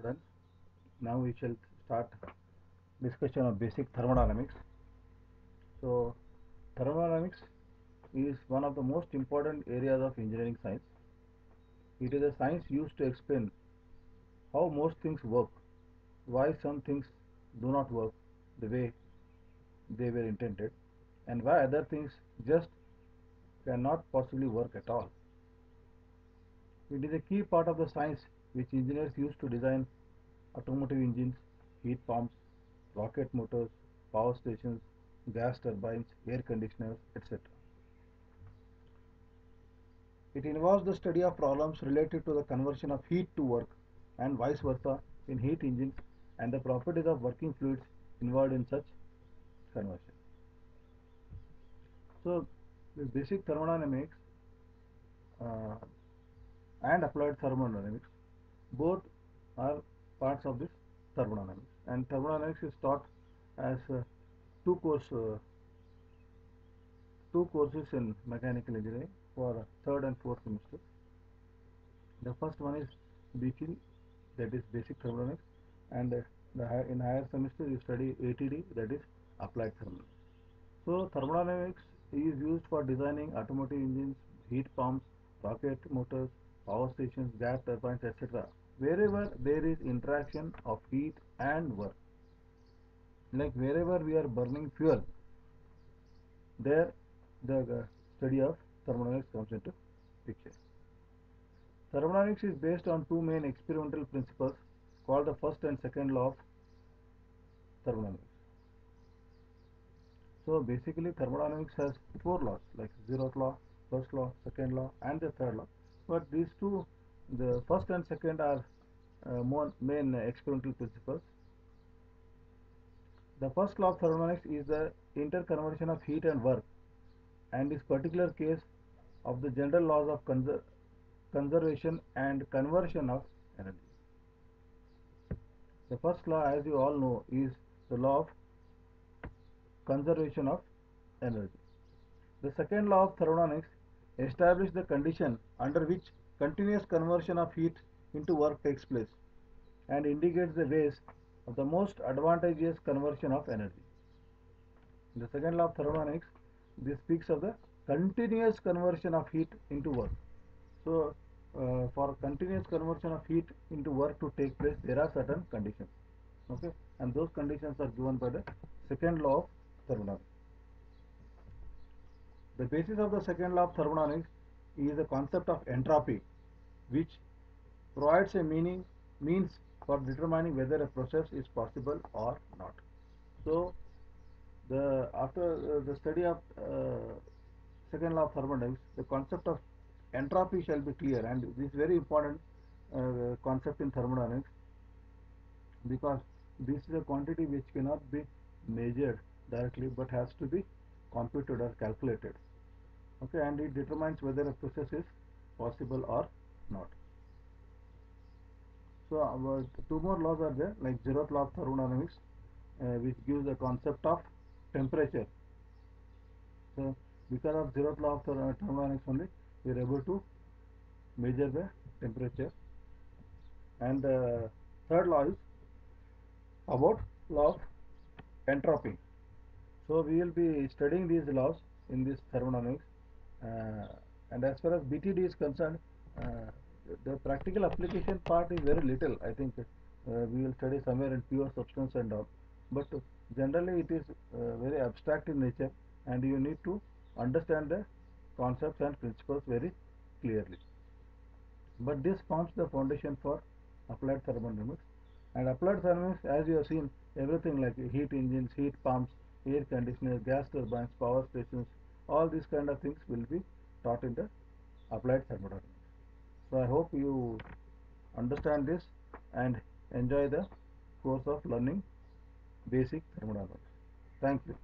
students. Now we shall start discussion of basic thermodynamics. So thermodynamics is one of the most important areas of engineering science. It is a science used to explain how most things work, why some things do not work the way they were intended, and why other things just cannot possibly work at all. It is a key part of the science which engineers use to design automotive engines, heat pumps, rocket motors, power stations, gas turbines, air conditioners, etc. It involves the study of problems related to the conversion of heat to work and vice versa in heat engines and the properties of working fluids involved in such conversion. So, the basic thermodynamics uh, and applied thermodynamics both are parts of this thermodynamics, and thermodynamics is taught as two course uh, two courses in mechanical engineering for third and fourth semester. The first one is BC, that is basic thermodynamics, and in higher semester you study ATD, that is applied thermodynamics. So thermodynamics is used for designing automotive engines, heat pumps, rocket motors, power stations, gas turbines, etc. Wherever there is interaction of heat and work, like wherever we are burning fuel, there the study of thermodynamics comes into picture. Thermodynamics is based on two main experimental principles called the first and second law of thermodynamics. So basically thermodynamics has four laws like zeroth law, first law, second law and the third law. But these two, the first and second are more main experimental principles. The first law of thermodynamics is the interconversion of heat and work and is particular case of the general laws of conservation and conversion of energy. The first law, as you all know, is the law of conservation of energy. The second law of thermodynamics establishes the condition under which continuous conversion of heat into work takes place and indicates the ways of the most advantageous conversion of energy. In the second law of thermodynamics, this speaks of the continuous conversion of heat into work. So, for continuous conversion of heat into work to take place, there are certain conditions. Okay, and those conditions are given by the second law of thermodynamics. The basis of the second law of thermodynamics is the concept of entropy, which provides a means for determining whether a process is possible or not. So, after the study of second law of thermodynamics, the concept of entropy shall be clear, and this is very important concept in thermodynamics, because this is a quantity which cannot be measured directly but has to be computed or calculated. Okay, and it determines whether a process is possible or not. So two more laws are there, like zeroth law of thermodynamics, which gives the concept of temperature. So because of zeroth law of thermodynamics only, we are able to measure the temperature. And the third law is about law of entropy. So we will be studying these laws in this thermodynamics, uh, and as far as BTD is concerned, uh, the practical application part is very little. I think we will study somewhere in pure substance and all, but generally it is very abstract in nature, and you need to understand the concepts and principles very clearly. But this forms the foundation for applied thermodynamics. And applied thermodynamics, as you have seen, everything like heat engines, heat pumps, air conditioners, gas turbines, power stations, all these kind of things will be taught in the applied thermodynamics. So I hope you understand this and enjoy the course of learning basic thermodynamics. Thank you.